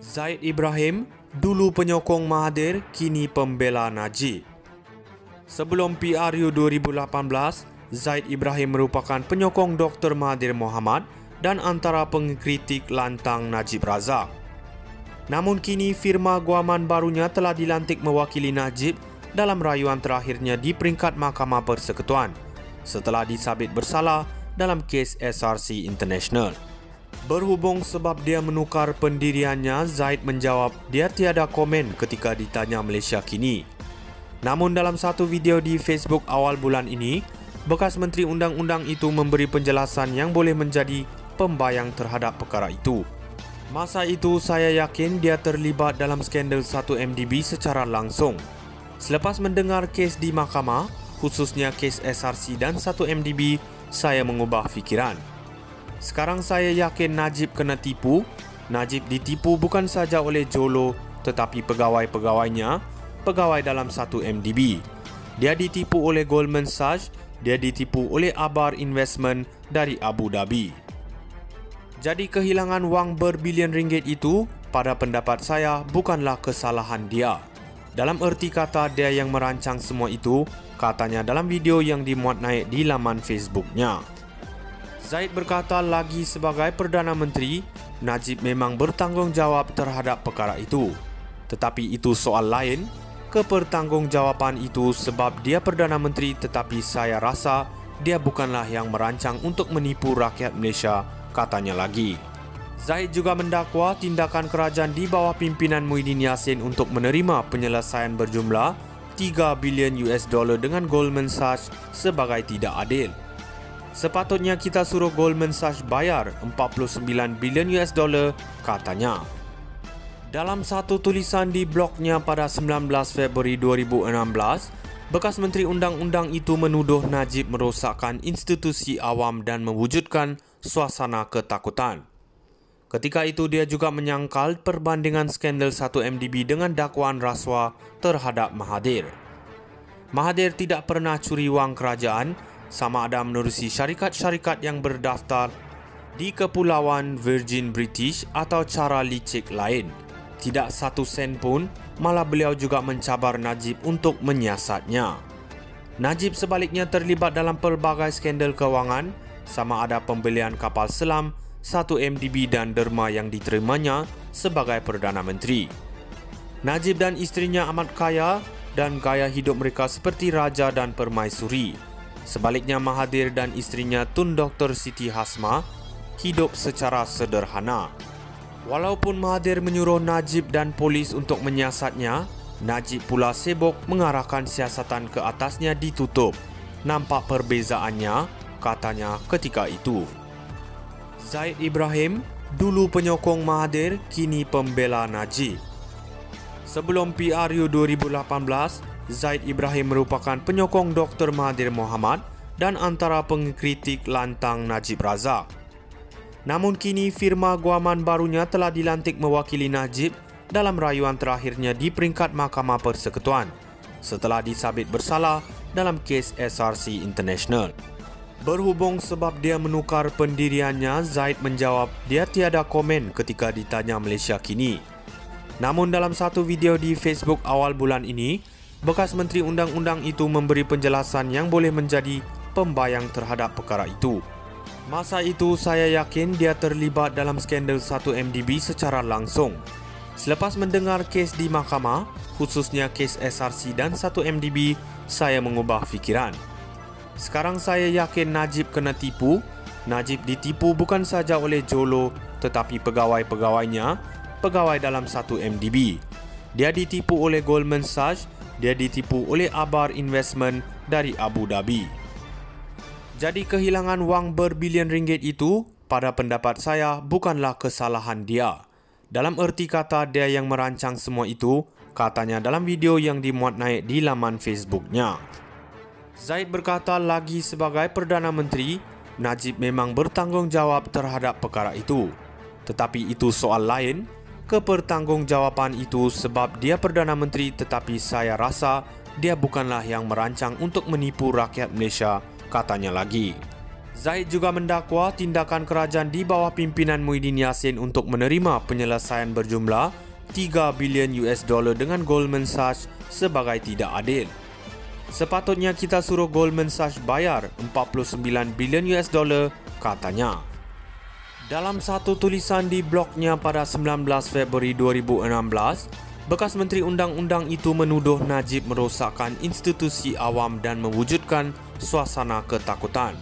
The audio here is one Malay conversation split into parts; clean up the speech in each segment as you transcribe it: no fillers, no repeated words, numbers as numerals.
Zaid Ibrahim, dulu penyokong Mahathir, kini pembela Najib. Sebelum PRU 2018, Zaid Ibrahim merupakan penyokong Dr. Mahathir Mohamad dan antara pengkritik lantang Najib Razak. Namun kini firma guaman barunya telah dilantik mewakili Najib dalam rayuan terakhirnya di peringkat Mahkamah Persekutuan setelah disabit bersalah dalam kes SRC International. Berhubung sebab dia menukar pendiriannya, Zaid menjawab dia tiada komen ketika ditanya Malaysia Kini. Namun dalam satu video di Facebook awal bulan ini, bekas Menteri Undang-Undang itu memberi penjelasan yang boleh menjadi pembayang terhadap perkara itu. Masa itu saya yakin dia terlibat dalam skandal 1MDB secara langsung. Selepas mendengar kes di mahkamah, khususnya kes SRC dan 1MDB, saya mengubah fikiran. Sekarang saya yakin Najib kena tipu. Najib ditipu bukan saja oleh Jolo tetapi pegawai-pegawainya, pegawai dalam 1MDB. Dia ditipu oleh Goldman Sachs, dia ditipu oleh Abar Investment dari Abu Dhabi. Jadi kehilangan wang berbilion ringgit itu, pada pendapat saya, bukanlah kesalahan dia. Dalam erti kata dia yang merancang semua itu, katanya dalam video yang dimuat naik di laman Facebooknya. Zaid berkata lagi sebagai Perdana Menteri, Najib memang bertanggungjawab terhadap perkara itu. Tetapi itu soal lain, kepertanggungjawaban itu sebab dia Perdana Menteri, tetapi saya rasa dia bukanlah yang merancang untuk menipu rakyat Malaysia, katanya lagi. Zaid juga mendakwa tindakan kerajaan di bawah pimpinan Muhyiddin Yassin untuk menerima penyelesaian berjumlah $3 bilion dengan Goldman Sachs sebagai tidak adil. Sepatutnya kita suruh Goldman Sachs bayar $49 bilion, katanya. Dalam satu tulisan di blognya pada 19 Februari 2016, bekas Menteri Undang-Undang itu menuduh Najib merosakkan institusi awam dan mewujudkan suasana ketakutan. Ketika itu dia juga menyangkal perbandingan skandal 1MDB dengan dakwaan rasuah terhadap Mahathir. Mahathir tidak pernah curi wang kerajaan, sama ada menerusi syarikat-syarikat yang berdaftar di Kepulauan Virgin British atau cara licik lain. Tidak satu sen pun, malah beliau juga mencabar Najib untuk menyiasatnya. Najib sebaliknya terlibat dalam pelbagai skandal kewangan, sama ada pembelian kapal selam, 1MDB dan derma yang diterimanya sebagai Perdana Menteri. Najib dan isterinya amat kaya dan gaya hidup mereka seperti raja dan permaisuri. Sebaliknya Mahathir dan isterinya Tun Dr. Siti Hasma hidup secara sederhana. Walaupun Mahathir menyuruh Najib dan polis untuk menyiasatnya, Najib pula sibuk mengarahkan siasatan ke atasnya ditutup. Nampak perbezaannya, katanya ketika itu. Zaid Ibrahim, dulu penyokong Mahathir, kini pembela Najib. Sebelum PRU 2018, Zaid Ibrahim merupakan penyokong Dr. Mahathir Mohamad dan antara pengkritik lantang Najib Razak. Namun kini firma guaman barunya telah dilantik mewakili Najib dalam rayuan terakhirnya di peringkat Mahkamah Persekutuan setelah disabit bersalah dalam kes SRC International. Berhubung sebab dia menukar pendiriannya, Zaid menjawab dia tiada komen ketika ditanya Malaysia Kini. Namun dalam satu video di Facebook awal bulan ini, bekas Menteri Undang-Undang itu memberi penjelasan yang boleh menjadi pembayang terhadap perkara itu. Masa itu saya yakin dia terlibat dalam skandal 1MDB secara langsung. Selepas mendengar kes di mahkamah, khususnya kes SRC dan 1MDB, saya mengubah fikiran. Sekarang saya yakin Najib kena tipu. Najib ditipu bukan saja oleh Jolo tetapi pegawai-pegawainya, pegawai dalam 1MDB. Dia ditipu oleh Goldman Sachs, dia ditipu oleh Abar Investment dari Abu Dhabi. Jadi kehilangan wang berbilion ringgit itu, pada pendapat saya, bukanlah kesalahan dia. Dalam erti kata dia yang merancang semua itu, katanya dalam video yang dimuat naik di laman Facebooknya. Zaid berkata lagi sebagai Perdana Menteri, Najib memang bertanggungjawab terhadap perkara itu. Tetapi itu soal lain, kepertanggungjawaban itu sebab dia Perdana Menteri, tetapi saya rasa dia bukanlah yang merancang untuk menipu rakyat Malaysia, katanya lagi. Zaid juga mendakwa tindakan kerajaan di bawah pimpinan Muhyiddin Yassin untuk menerima penyelesaian berjumlah 3 bilion US dollar dengan Goldman Sachs sebagai tidak adil. Sepatutnya kita suruh Goldman Sachs bayar 49 bilion US dollar, katanya. Dalam satu tulisan di blognya pada 19 Februari 2016, bekas Menteri Undang-Undang itu menuduh Najib merosakkan institusi awam dan mewujudkan suasana ketakutan.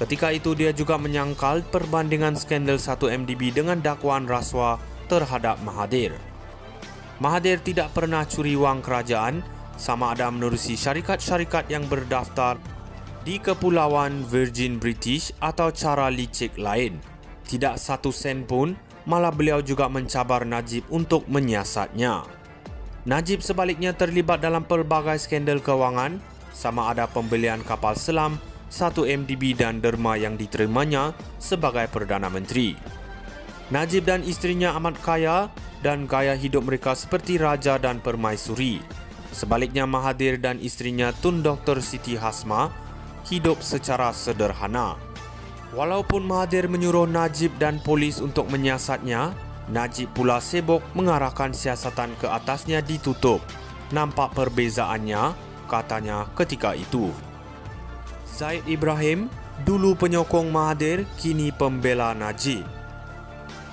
Ketika itu dia juga menyangkal perbandingan skandal 1MDB dengan dakwaan rasuah terhadap Mahathir. Mahathir tidak pernah curi wang kerajaan, sama ada menerusi syarikat-syarikat yang berdaftar di Kepulauan Virgin British atau cara licik lain. Tidak satu sen pun, malah beliau juga mencabar Najib untuk menyiasatnya. Najib sebaliknya terlibat dalam pelbagai skandal kewangan, sama ada pembelian kapal selam, 1MDB dan derma yang diterimanya sebagai Perdana Menteri. Najib dan isterinya amat kaya dan gaya hidup mereka seperti raja dan permaisuri. Sebaliknya Mahathir dan isterinya Tun Dr. Siti Hasma hidup secara sederhana. Walaupun Mahathir menyuruh Najib dan polis untuk menyiasatnya, Najib pula sibuk mengarahkan siasatan ke atasnya ditutup. Nampak perbezaannya, katanya ketika itu. Zaid Ibrahim, dulu penyokong Mahathir, kini pembela Najib.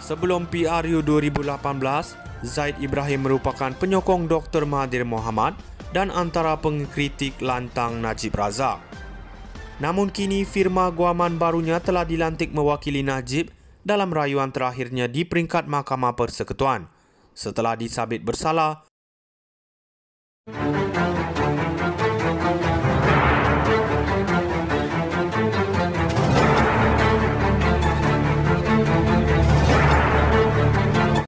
Sebelum PRU 2018, Zaid Ibrahim merupakan penyokong Dr. Mahathir Mohamad dan antara pengkritik lantang Najib Razak. Namun kini firma guaman barunya telah dilantik mewakili Najib dalam rayuan terakhirnya di peringkat Mahkamah Persekutuan setelah disabit bersalah